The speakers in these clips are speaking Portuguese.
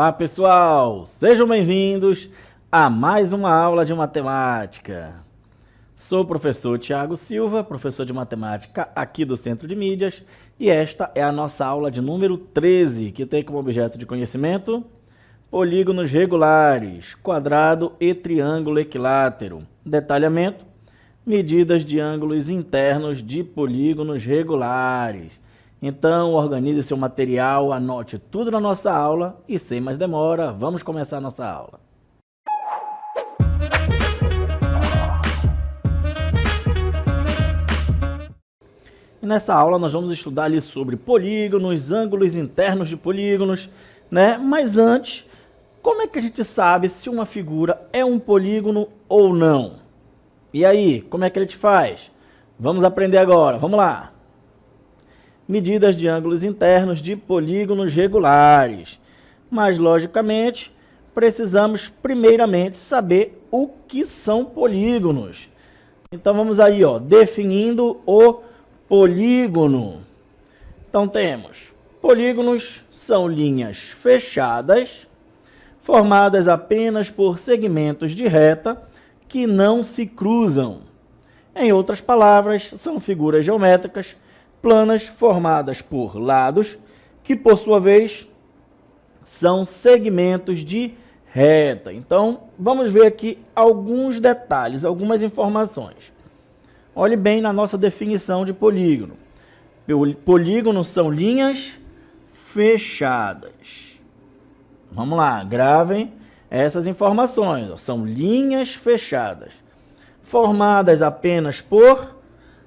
Olá pessoal, sejam bem-vindos a mais uma aula de matemática. Sou o professor Thiago Silva, professor de matemática aqui do Centro de Mídias, e esta é a nossa aula de número 13, que tem como objeto de conhecimento polígonos regulares, quadrado e triângulo equilátero. Detalhamento: medidas de ângulos internos de polígonos regulares. Então, organize seu material, anote tudo na nossa aula e, sem mais demora, vamos começar a nossa aula. E nessa aula nós vamos estudar ali sobre polígonos, ângulos internos de polígonos, né? Mas antes, como é que a gente sabe se uma figura é um polígono ou não? E aí, como é que a gente faz? Vamos aprender agora, vamos lá! Medidas de ângulos internos de polígonos regulares. Mas, logicamente, precisamos primeiramente saber o que são polígonos. Então, vamos aí, definindo o polígono. Então, temos: polígonos são linhas fechadas, formadas apenas por segmentos de reta que não se cruzam. Em outras palavras, são figuras geométricas planas formadas por lados, que por sua vez são segmentos de reta. Então, vamos ver aqui alguns detalhes, algumas informações. Olhe bem na nossa definição de polígono. Polígono são linhas fechadas. Vamos lá, gravem essas informações. São linhas fechadas, formadas apenas por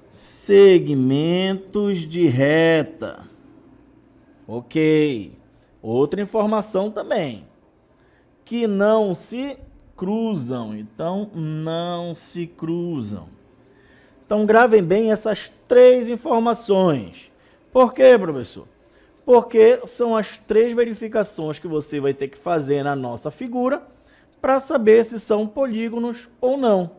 segmentos de reta. Ok. Outra informação também, que não se cruzam. Então, não se cruzam. Então, gravem bem essas três informações. Por quê, professor? Porque são as três verificações que você vai ter que fazer na nossa figura para saber se são polígonos ou não,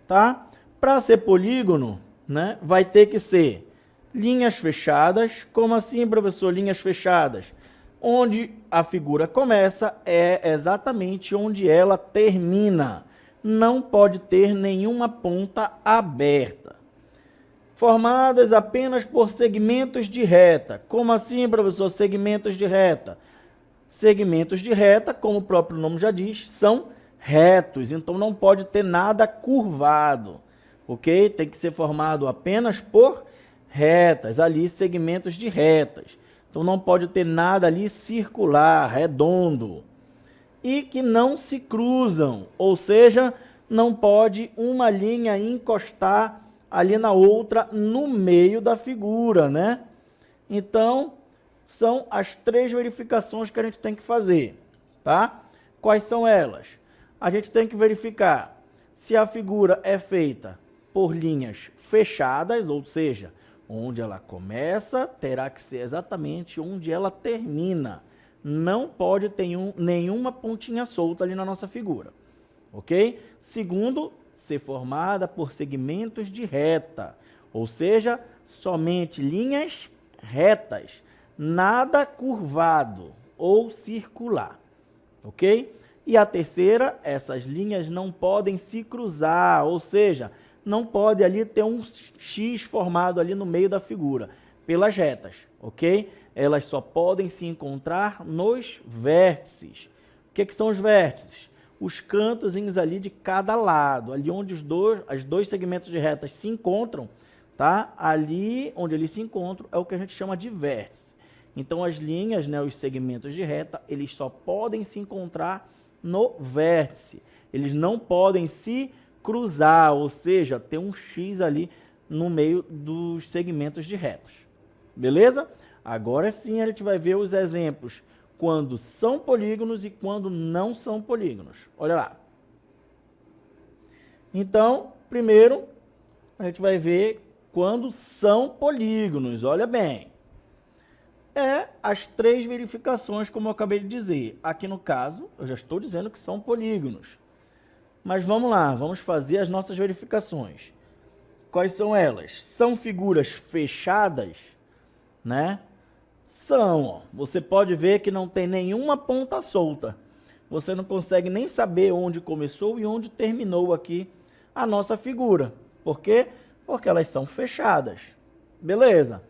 tá? Para ser polígono, né, vai ter que ser linhas fechadas. Como assim, professor, linhas fechadas? Onde a figura começa é exatamente onde ela termina. Não pode ter nenhuma ponta aberta. Formadas apenas por segmentos de reta. Como assim, professor, segmentos de reta? Segmentos de reta, como o próprio nome já diz, são retos. Então não pode ter nada curvado. Ok? Tem que ser formado apenas por retas, ali segmentos de retas. Então não pode ter nada ali circular, redondo. E que não se cruzam, ou seja, não pode uma linha encostar ali na outra no meio da figura, né? Então, são as três verificações que a gente tem que fazer, tá? Quais são elas? A gente tem que verificar se a figura é feita por linhas fechadas, ou seja, onde ela começa terá que ser exatamente onde ela termina. Não pode ter nenhuma pontinha solta ali na nossa figura, ok? Segundo, ser formada por segmentos de reta, ou seja, somente linhas retas, nada curvado ou circular, ok? E a terceira, essas linhas não podem se cruzar, ou seja, não pode ali ter um X formado ali no meio da figura, pelas retas, ok? Elas só podem se encontrar nos vértices. O que são os vértices? Os cantozinhos ali de cada lado, ali onde os dois segmentos de retas se encontram, tá? Ali onde eles se encontram é o que a gente chama de vértice. Então as linhas, né, os segmentos de reta, eles só podem se encontrar no vértice. Eles não podem se cruzar, ou seja, ter um X ali no meio dos segmentos de retas. Beleza? Agora sim a gente vai ver os exemplos quando são polígonos e quando não são polígonos. Olha lá. Então, primeiro, a gente vai ver quando são polígonos. Olha bem. As três verificações, como eu acabei de dizer. Aqui no caso, eu já estou dizendo que são polígonos. Mas vamos lá, vamos fazer as nossas verificações. Quais são elas? São figuras fechadas, né? São, ó. Você pode ver que não tem nenhuma ponta solta. Você não consegue nem saber onde começou e onde terminou aqui a nossa figura. Por quê? Porque elas são fechadas. Beleza?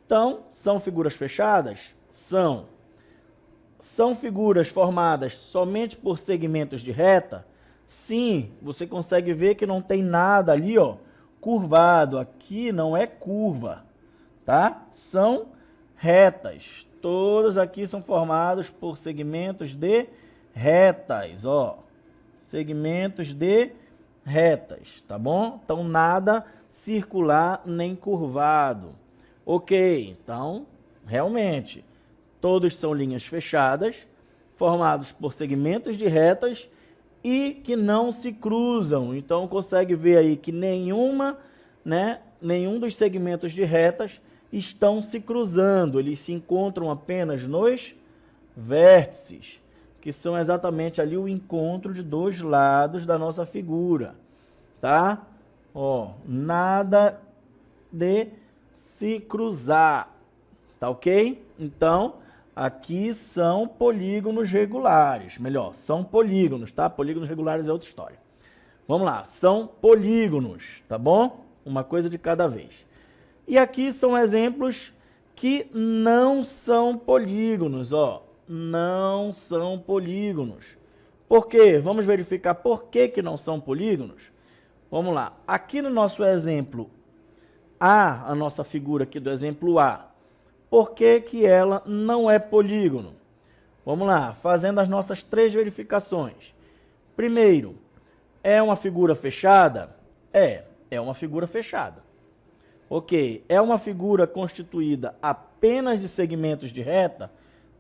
Então, são figuras fechadas? São. São figuras formadas somente por segmentos de reta? Sim, você consegue ver que não tem nada ali, ó, curvado. Aqui não é curva, tá? São retas. Todos aqui são formados por segmentos de retas, ó. Segmentos de retas, tá bom? Então, nada circular nem curvado. Ok, então, realmente, todos são linhas fechadas, formados por segmentos de retas e que não se cruzam. Então, consegue ver aí que nenhum dos segmentos de retas estão se cruzando. Eles se encontram apenas nos vértices, que são exatamente ali o encontro de dois lados da nossa figura, tá? Ó, nada de se cruzar, tá ok? Então, aqui são polígonos regulares, melhor, são polígonos, tá? Polígonos regulares é outra história. Vamos lá, são polígonos, tá bom? Uma coisa de cada vez. E aqui são exemplos que não são polígonos, ó. Não são polígonos. Por quê? Vamos verificar por que não são polígonos? Vamos lá. Aqui no nosso exemplo A, a nossa figura aqui do exemplo A, por que ela não é polígono? Vamos lá, fazendo as nossas 3 verificações. Primeiro, é uma figura fechada? É uma figura fechada. Ok, é uma figura constituída apenas de segmentos de reta?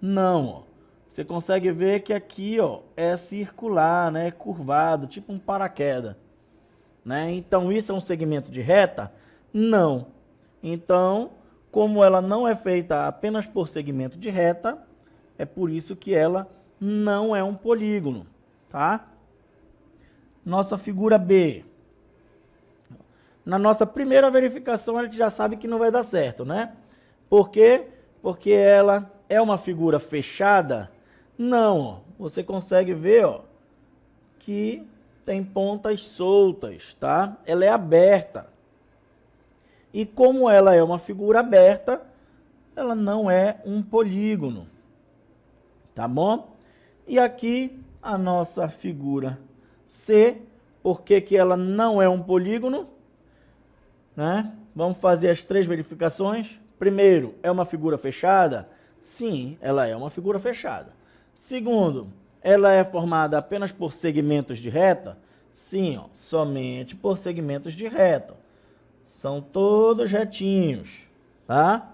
Não, ó. Você consegue ver que aqui, ó, é circular, né, curvado, tipo um paraquedas, né? Então, isso é um segmento de reta? Não. Então, como ela não é feita apenas por segmento de reta, é por isso que ela não é um polígono, tá? Nossa figura B. Na nossa primeira verificação, a gente já sabe que não vai dar certo, né? Por quê? Porque ela é uma figura fechada? Não, ó. Você consegue ver, ó, que tem pontas soltas, tá? Ela é aberta. E como ela é uma figura aberta, ela não é um polígono, tá bom? E aqui a nossa figura C, por que ela não é um polígono? Né? Vamos fazer as 3 verificações. Primeiro, é uma figura fechada? Sim, ela é uma figura fechada. Segundo, ela é formada apenas por segmentos de reta? Sim, ó, somente por segmentos de reta. São todos retinhos, tá?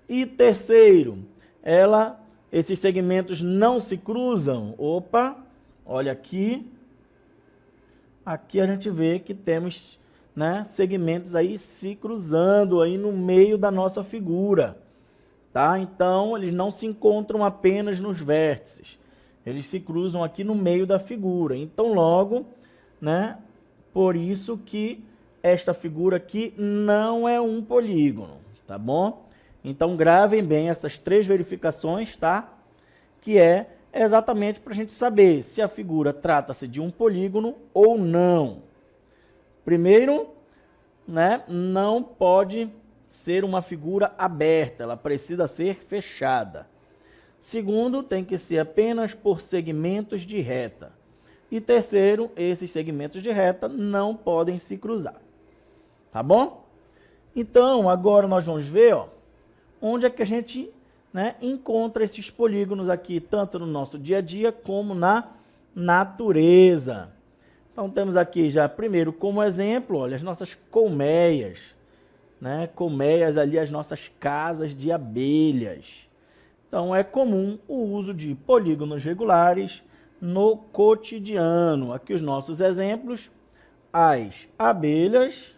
E terceiro, esses segmentos não se cruzam. Opa, olha aqui. Aqui a gente vê que temos, né, segmentos aí se cruzando aí no meio da nossa figura, tá? Então, eles não se encontram apenas nos vértices. Eles se cruzam aqui no meio da figura. Então, logo, né, por isso que esta figura aqui não é um polígono, tá bom? Então, gravem bem essas 3 verificações, tá? Que é exatamente para a gente saber se a figura trata-se de um polígono ou não. Primeiro, né, não pode ser uma figura aberta, ela precisa ser fechada. Segundo, tem que ser apenas por segmentos de reta. E terceiro, esses segmentos de reta não podem se cruzar. Tá bom? Então, agora nós vamos ver, ó, onde é que a gente, né, encontra esses polígonos aqui, tanto no nosso dia a dia como na natureza. Então, temos aqui já, primeiro, como exemplo, olha, as nossas colmeias, né? Colmeias ali, as nossas casas de abelhas. Então, é comum o uso de polígonos regulares no cotidiano. Aqui os nossos exemplos. As abelhas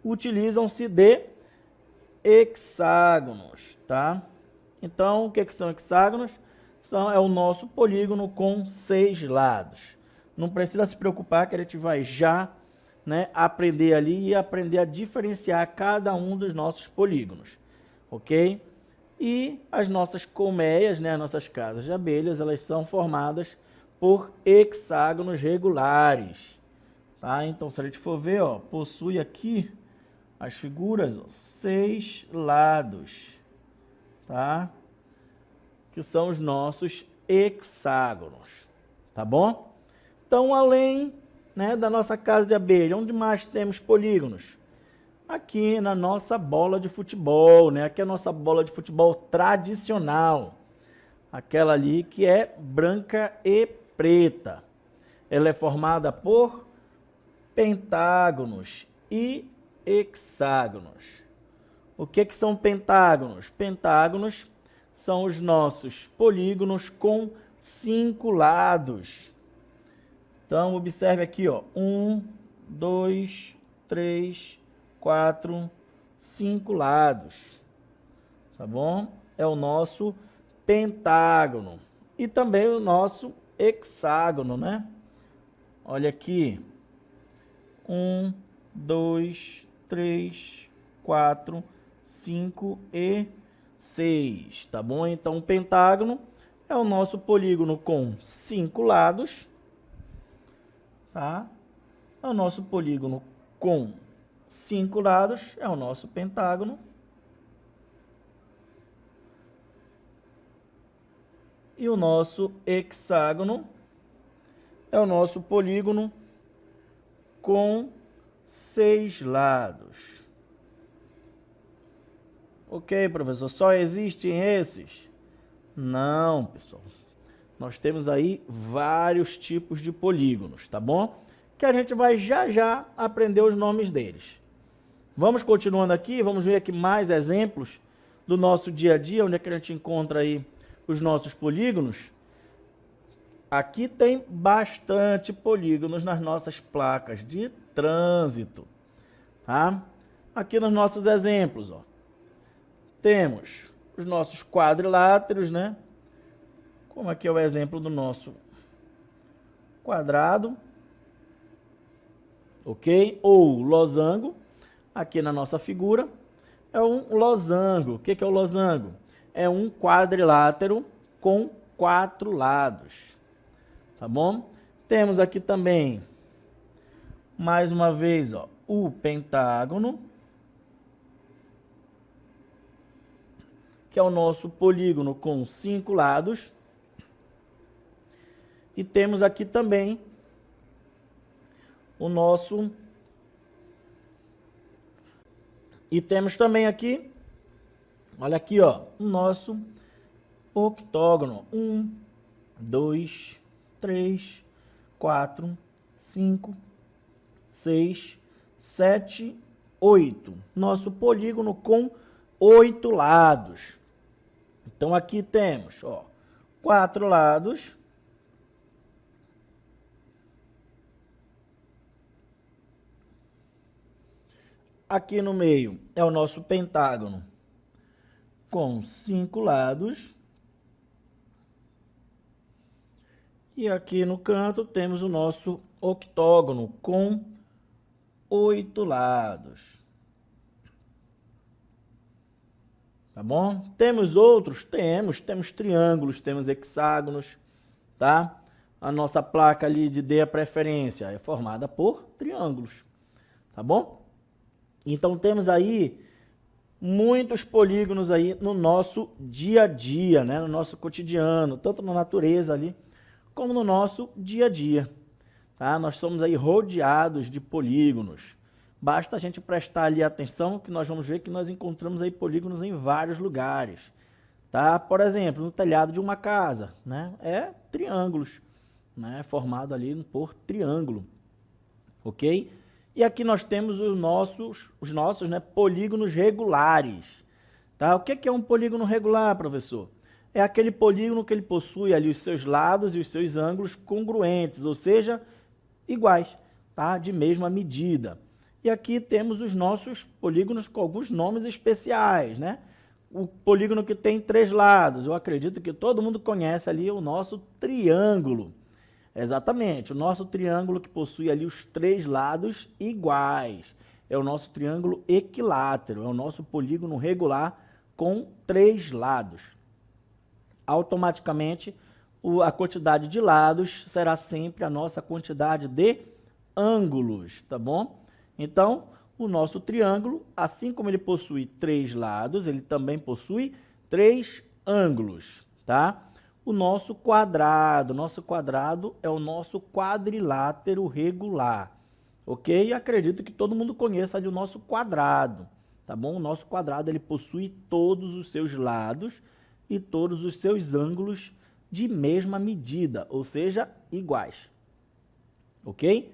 utilizam-se de hexágonos, tá? Então, o que são hexágonos? É o nosso polígono com 6 lados. Não precisa se preocupar que a gente vai já, né, aprender ali e aprender a diferenciar cada um dos nossos polígonos. ok? E as nossas colmeias, né, as nossas casas de abelhas, elas são formadas por hexágonos regulares, tá? Então, se a gente for ver, ó, possui aqui as figuras, ó, 6 lados, tá? Que são os nossos hexágonos, tá bom? Então, além, né, da nossa casa de abelha, onde mais temos polígonos? Aqui na nossa bola de futebol, né? Aqui é a nossa bola de futebol tradicional, aquela ali que é branca e preta. Ela é formada por pentágonos e hexágonos. O que são pentágonos? Pentágonos são os nossos polígonos com 5 lados. Então, observe aqui, ó, 1, 2, 3, 4, 5 lados, tá bom? É o nosso pentágono e também o nosso hexágono, né? Olha aqui, 1, 2, 3, 4, 5 e 6, tá bom? Então, o pentágono é o nosso polígono com 5 lados, tá? É o nosso polígono com 5 lados, é o nosso pentágono. E o nosso hexágono é o nosso polígono com 6 lados. Ok, professor, só existem esses? Não, pessoal. Nós temos aí vários tipos de polígonos, tá bom? Que a gente vai já aprender os nomes deles. Vamos continuando aqui, vamos ver aqui mais exemplos do nosso dia a dia, onde é que a gente encontra aí os nossos polígonos. Aqui tem bastante polígonos nas nossas placas de trânsito, tá? Aqui nos nossos exemplos, ó, temos os nossos quadriláteros, né? Como aqui é o exemplo do nosso quadrado, ok? Ou losango, aqui na nossa figura, é um losango. O que é o losango? É um quadrilátero com 4 lados, tá bom? Temos aqui também, mais uma vez, ó, o pentágono, que é o nosso polígono com 5 lados. E temos aqui também o nosso... E temos também aqui, olha aqui, ó, o nosso octógono. 1, 2, 3, 4, 5, 6, 7, 8. Nosso polígono com 8 lados. Então, aqui temos, ó, 4 lados. Aqui no meio é o nosso pentágono com 5 lados. E aqui no canto temos o nosso octógono com 8 lados. Tá bom? Temos outros? Temos triângulos, temos hexágonos, tá? A nossa placa ali de dê a preferência é formada por triângulos, tá bom? Então, temos aí muitos polígonos aí no nosso dia a dia, né? No nosso cotidiano, tanto na natureza ali, como no nosso dia a dia, tá? Nós somos aí rodeados de polígonos. Basta a gente prestar ali atenção que nós vamos ver que nós encontramos aí polígonos em vários lugares, tá? Por exemplo, no telhado de uma casa, né? É triângulos, né? Formado ali por triângulo, ok? E aqui nós temos os nossos, né, polígonos regulares, tá? O que é um polígono regular, professor? É aquele polígono que ele possui ali os seus lados e os seus ângulos congruentes, ou seja, iguais, tá? De mesma medida. E aqui temos os nossos polígonos com alguns nomes especiais, né? O polígono que tem 3 lados, eu acredito que todo mundo conhece ali o nosso triângulo. Exatamente, o nosso triângulo que possui ali os 3 lados iguais. É o nosso triângulo equilátero, é o nosso polígono regular com 3 lados. Automaticamente, a quantidade de lados será sempre a nossa quantidade de ângulos, tá bom? Então, o nosso triângulo, assim como ele possui 3 lados, ele também possui 3 ângulos, tá? O nosso quadrado é o nosso quadrilátero regular, ok? E acredito que todo mundo conheça ali o nosso quadrado, tá bom? O nosso quadrado, ele possui todos os seus lados e todos os seus ângulos de mesma medida, ou seja, iguais, ok?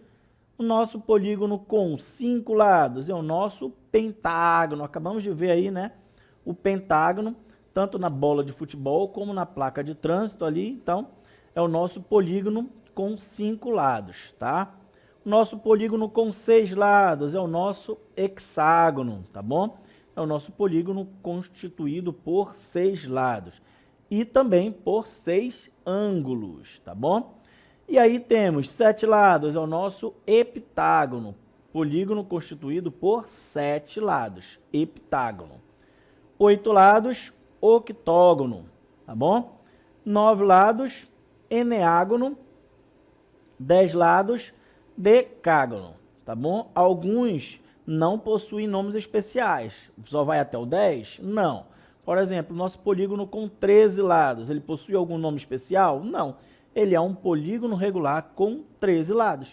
O nosso polígono com 5 lados é o nosso pentágono. Acabamos de ver aí, né? O pentágono, tanto na bola de futebol como na placa de trânsito ali. Então, é o nosso polígono com 5 lados, tá? O nosso polígono com 6 lados é o nosso hexágono, tá bom? É o nosso polígono constituído por 6 lados e também por 6 ângulos, tá bom? E aí temos 7 lados, é o nosso heptágono, polígono constituído por 7 lados, heptágono. 8 lados, octógono, tá bom? 9 lados, eneágono. 10 lados, decágono, tá bom? Alguns não possuem nomes especiais, só vai até o 10? Não. Por exemplo, nosso polígono com 13 lados, ele possui algum nome especial? Não. Ele é um polígono regular com 13 lados.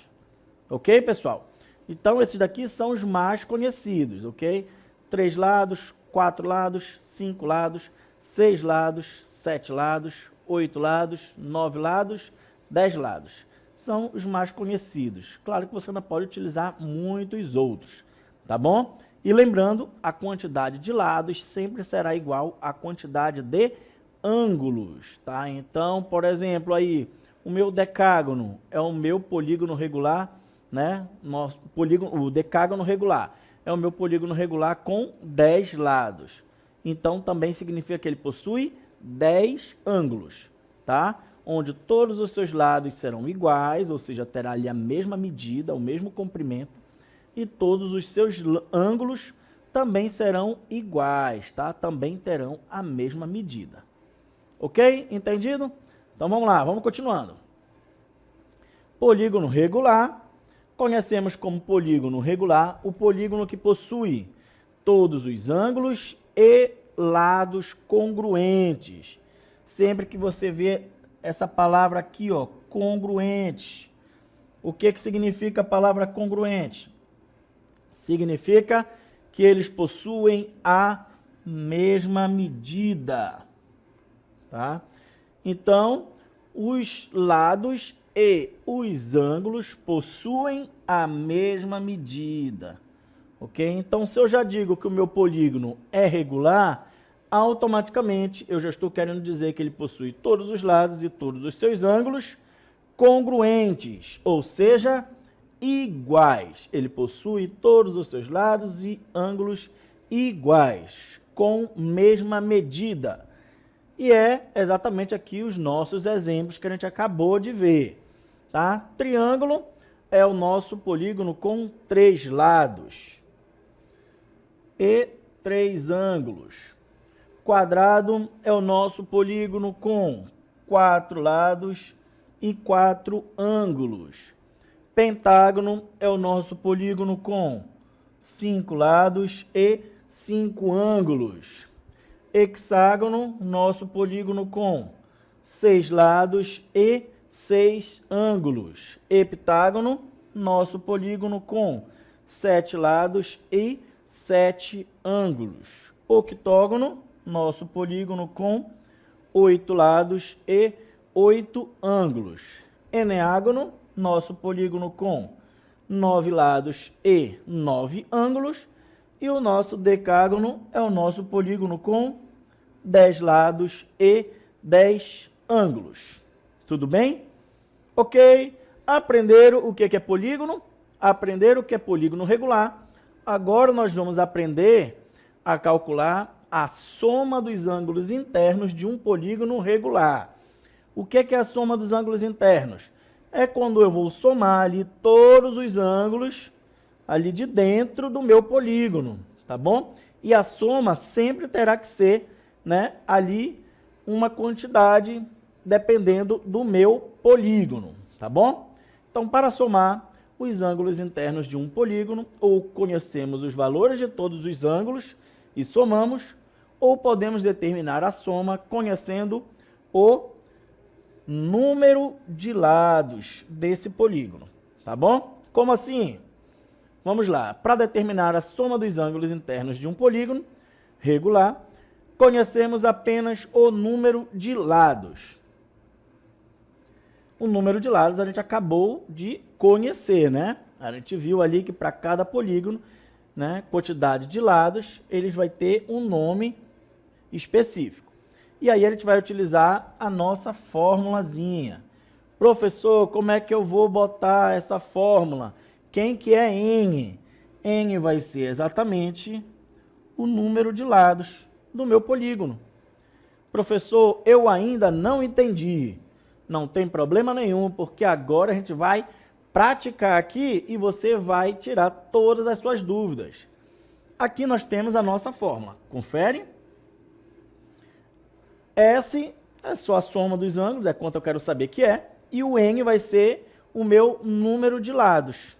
Ok, pessoal? Então, esses daqui são os mais conhecidos, ok? 3 lados, 4 lados, 5 lados, 6 lados, 7 lados, 8 lados, 9 lados, 10 lados. São os mais conhecidos. Claro que você ainda pode utilizar muitos outros, tá bom? E lembrando, a quantidade de lados sempre será igual à quantidade de ângulos, tá? Então, por exemplo, aí, o meu decágono é o meu polígono regular, né? O decágono regular é o meu polígono regular com 10 lados. Então, também significa que ele possui 10 ângulos, tá? Onde todos os seus lados serão iguais, ou seja, terá ali a mesma medida, o mesmo comprimento, e todos os seus ângulos também serão iguais, tá? Também terão a mesma medida. Ok? Entendido? Então vamos lá, vamos continuando. Polígono regular. Conhecemos como polígono regular o polígono que possui todos os ângulos e lados congruentes. Sempre que você vê essa palavra aqui, ó, congruente. O que significa a palavra congruente? Significa que eles possuem a mesma medida. Tá? Então, os lados e os ângulos possuem a mesma medida, ok? Então, se eu já digo que o meu polígono é regular, automaticamente eu já estou querendo dizer que ele possui todos os lados e todos os seus ângulos congruentes, ou seja, iguais. Ele possui todos os seus lados e ângulos iguais, com mesma medida. E é exatamente aqui os nossos exemplos que a gente acabou de ver, tá? Triângulo é o nosso polígono com 3 lados e 3 ângulos. Quadrado é o nosso polígono com 4 lados e 4 ângulos. Pentágono é o nosso polígono com 5 lados e 5 ângulos. Hexágono, nosso polígono com 6 lados e 6 ângulos. Heptágono, nosso polígono com 7 lados e 7 ângulos. Octógono, nosso polígono com 8 lados e 8 ângulos. Eneágono, nosso polígono com 9 lados e 9 ângulos. E o nosso decágono é o nosso polígono com 10 lados e 10 ângulos. Tudo bem? Ok. Aprenderam o que é polígono? Aprenderam o que é polígono regular. Agora nós vamos aprender a calcular a soma dos ângulos internos de um polígono regular. O que é a soma dos ângulos internos? É quando eu vou somar ali todos os ângulos ali de dentro do meu polígono, tá bom? E a soma sempre terá que ser, né, ali uma quantidade dependendo do meu polígono, tá bom? Então, para somar os ângulos internos de um polígono, ou conhecemos os valores de todos os ângulos e somamos, ou podemos determinar a soma conhecendo o número de lados desse polígono, tá bom? Como assim? Vamos lá. Para determinar a soma dos ângulos internos de um polígono regular, conhecemos apenas o número de lados. O número de lados a gente acabou de conhecer, né? A gente viu ali que para cada polígono, né, quantidade de lados, ele vai ter um nome específico. E aí a gente vai utilizar a nossa formulazinha. Professor, como é que eu vou botar essa fórmula? Quem que é N? N vai ser exatamente o número de lados do meu polígono. Professor, eu ainda não entendi. Não tem problema nenhum, porque agora a gente vai praticar aqui e você vai tirar todas as suas dúvidas. Aqui nós temos a nossa fórmula. Confere? S é só a soma dos ângulos, é quanto eu quero saber que é. E o N vai ser o meu número de lados.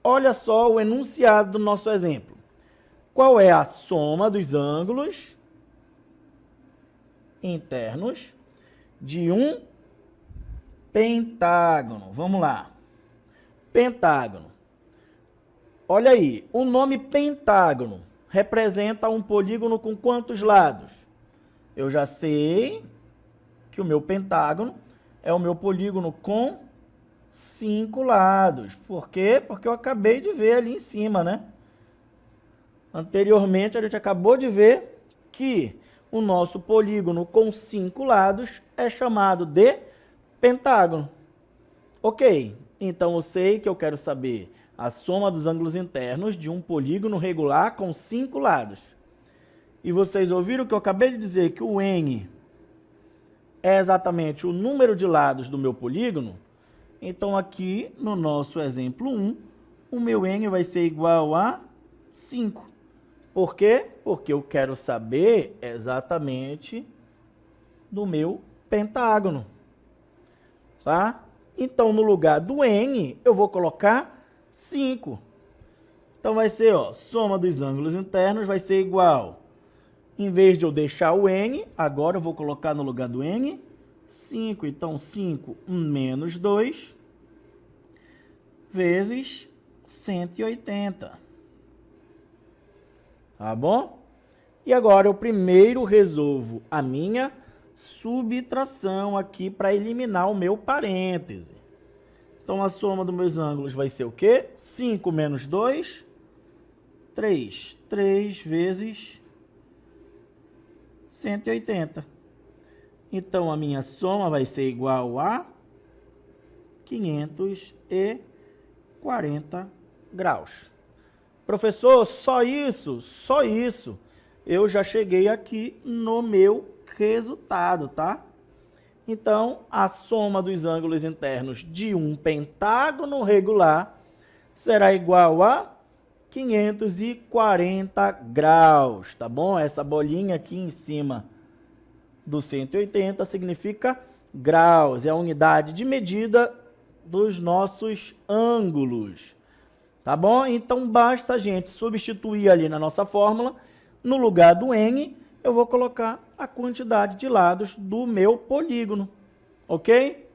Olha só o enunciado do nosso exemplo. Qual é a soma dos ângulos internos de um pentágono? Vamos lá. Pentágono. Olha aí, o nome pentágono representa um polígono com quantos lados? Eu já sei que o meu pentágono é o meu polígono com 5 lados. Por quê? Porque eu acabei de ver ali em cima, né? Anteriormente, a gente acabou de ver que o nosso polígono com 5 lados é chamado de pentágono. Ok, então eu sei que eu quero saber a soma dos ângulos internos de um polígono regular com 5 lados. E vocês ouviram que eu acabei de dizer que o N é exatamente o número de lados do meu polígono? Então, aqui no nosso exemplo 1, o meu N vai ser igual a 5. Por quê? Porque eu quero saber exatamente do meu pentágono. Tá? Então, no lugar do N, eu vou colocar 5. Então, vai ser, ó, soma dos ângulos internos vai ser igual. Em vez de eu deixar o N, agora eu vou colocar no lugar do N 5. Então, 5 menos 2 vezes 180. Tá bom? E agora eu primeiro resolvo a minha subtração aqui para eliminar o meu parêntese. Então, a soma dos meus ângulos vai ser o quê? 5 menos 2, 3. 3 vezes 180. Então, a minha soma vai ser igual a 540 graus. Professor, só isso? Só isso. Eu já cheguei aqui no meu resultado, tá? Então, a soma dos ângulos internos de um pentágono regular será igual a 540 graus, tá bom? Essa bolinha aqui em cima do 180 significa graus, é a unidade de medida dos nossos ângulos, tá bom? Então, basta a gente substituir ali na nossa fórmula, no lugar do N, eu vou colocar a quantidade de lados do meu polígono, ok?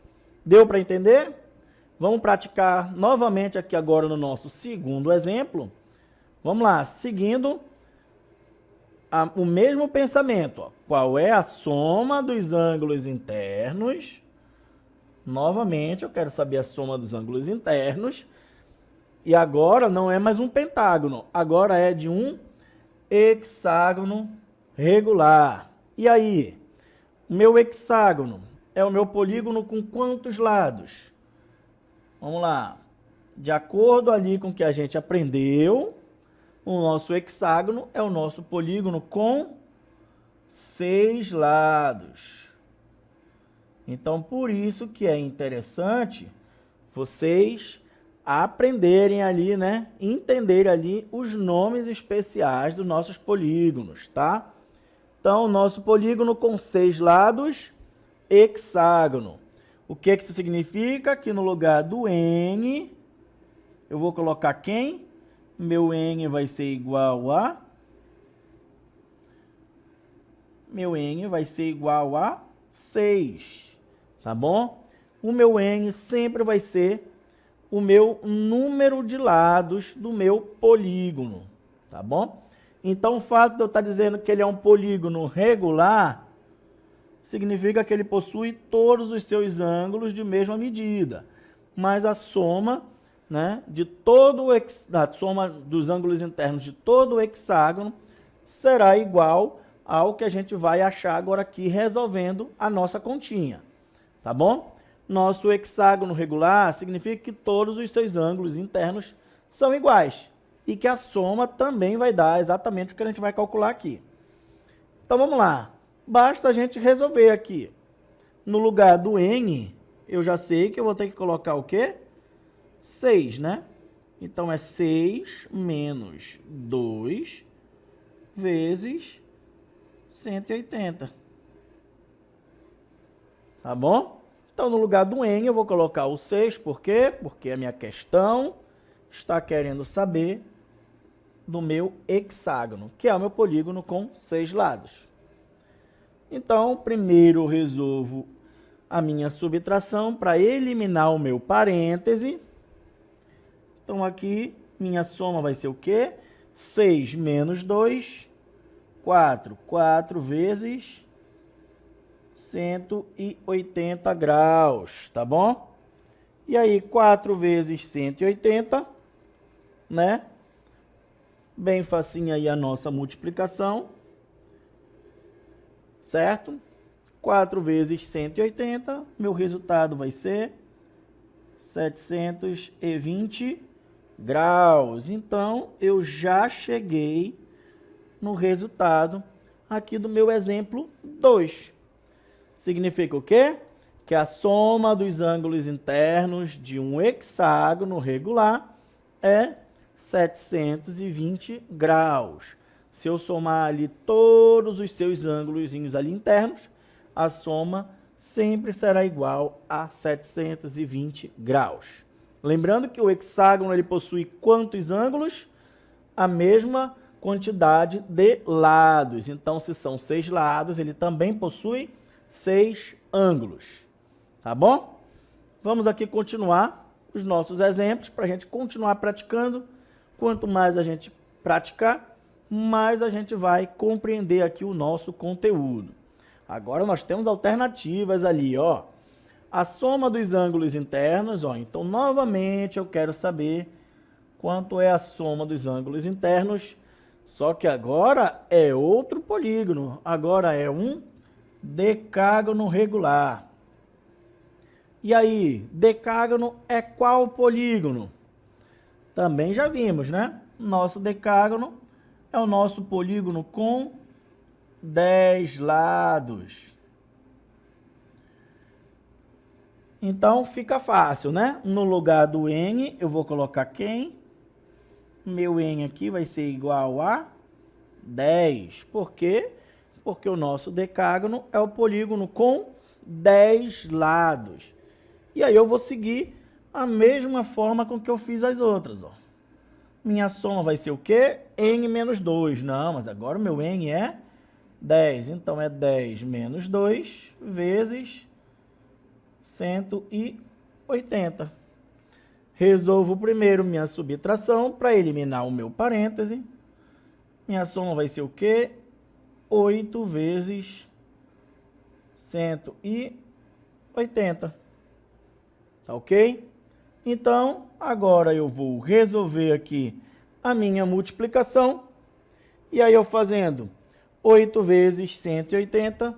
Deu para entender? Vamos praticar novamente aqui agora no nosso segundo exemplo. Vamos lá, seguindo o mesmo pensamento. Ó. Qual é a soma dos ângulos internos? Novamente, eu quero saber a soma dos ângulos internos. E agora não é mais um pentágono, agora é de um hexágono regular. E aí, o meu hexágono é o meu polígono com quantos lados? Vamos lá. De acordo ali com o que a gente aprendeu, o nosso hexágono é o nosso polígono com 6 lados. Então, por isso que é interessante vocês aprenderem ali, né? Entenderem ali os nomes especiais dos nossos polígonos, tá? Então, nosso polígono com 6 lados, hexágono. O que isso significa? Que no lugar do N, eu vou colocar quem? Meu N vai ser igual a... Meu N vai ser igual a 6, tá bom? O meu N sempre vai ser o meu número de lados do meu polígono, tá bom? Então, o fato de eu estar dizendo que ele é um polígono regular, significa que ele possui todos os seus ângulos de mesma medida, mas a soma, né, a soma dos ângulos internos de todo o hexágono será igual ao que a gente vai achar agora aqui resolvendo a nossa continha, tá bom? Nosso hexágono regular significa que todos os seus ângulos internos são iguais e que a soma também vai dar exatamente o que a gente vai calcular aqui. Então vamos lá, basta a gente resolver aqui. No lugar do N, eu já sei que eu vou ter que colocar o quê? 6, né? Então é 6 menos 2 vezes 180. Tá bom? Então, no lugar do N, eu vou colocar o 6, por quê? Porque a minha questão está querendo saber do meu hexágono, que é o meu polígono com 6 lados. Então, primeiro eu resolvo a minha subtração para eliminar o meu parêntese. Então, aqui, minha soma vai ser o quê? 6 menos 2, 4. 4 vezes 180 graus, tá bom? E aí, 4 vezes 180, né? Bem facinho aí a nossa multiplicação, certo? 4 vezes 180, meu resultado vai ser 720 graus. Então, eu já cheguei no resultado aqui do meu exemplo 2. Significa o quê? Que a soma dos ângulos internos de um hexágono regular é 720 graus. Se eu somar ali todos os seus ângulos ali internos, a soma sempre será igual a 720 graus. Lembrando que o hexágono ele possui quantos ângulos? A mesma quantidade de lados. Então, se são 6 lados, ele também possui 6 ângulos. Tá bom? Vamos aqui continuar os nossos exemplos para a gente continuar praticando. Quanto mais a gente praticar, mais a gente vai compreender aqui o nosso conteúdo. Agora nós temos alternativas ali, ó. A soma dos ângulos internos, ó. Então, novamente, eu quero saber quanto é a soma dos ângulos internos. Só que agora é outro polígono. Agora é um decágono regular. E aí, decágono é qual polígono? Também já vimos, né? Nosso decágono é o nosso polígono com 10 lados. Então, fica fácil, né? No lugar do N, eu vou colocar quem? Meu N aqui vai ser igual a 10. Por quê? Porque o nosso decágono é o polígono com 10 lados. E aí eu vou seguir a mesma forma com que eu fiz as outras, ó. Minha soma vai ser o quê? N menos 2. Não, mas agora o meu N é 10. Então, é 10 menos 2 vezes 180. Resolvo primeiro minha subtração para eliminar o meu parêntese. Minha soma vai ser o quê? 8 vezes 180. Tá ok? Então, agora eu vou resolver aqui a minha multiplicação. E aí, eu fazendo 8 vezes 180,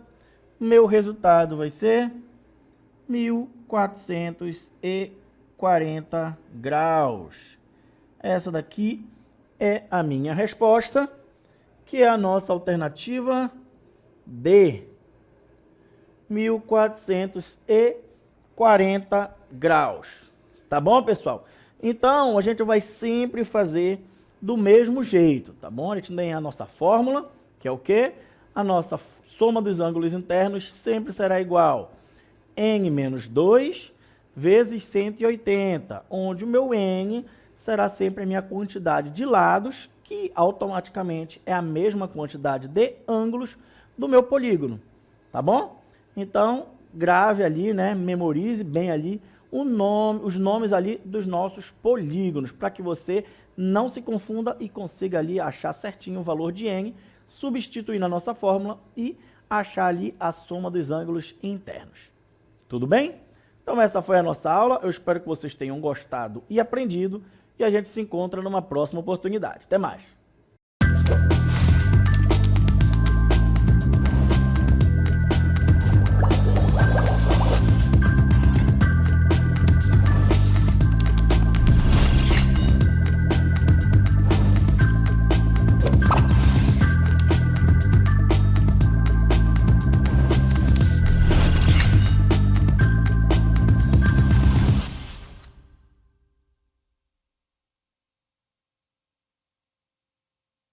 meu resultado vai ser 1440 graus. Essa daqui é a minha resposta, que é a nossa alternativa D. 1440 graus. Tá bom, pessoal? Então, a gente vai sempre fazer do mesmo jeito, tá bom? A gente tem a nossa fórmula, que é o quê? A nossa soma dos ângulos internos sempre será igual n menos 2 vezes 180, onde o meu n será sempre a minha quantidade de lados, que automaticamente é a mesma quantidade de ângulos do meu polígono, tá bom? Então, grave ali, né? Memorize bem ali os nomes ali dos nossos polígonos, para que você não se confunda e consiga ali achar certinho o valor de n, substituir na nossa fórmula e achar ali a soma dos ângulos internos. Tudo bem? Então essa foi a nossa aula, eu espero que vocês tenham gostado e aprendido, e a gente se encontra numa próxima oportunidade. Até mais!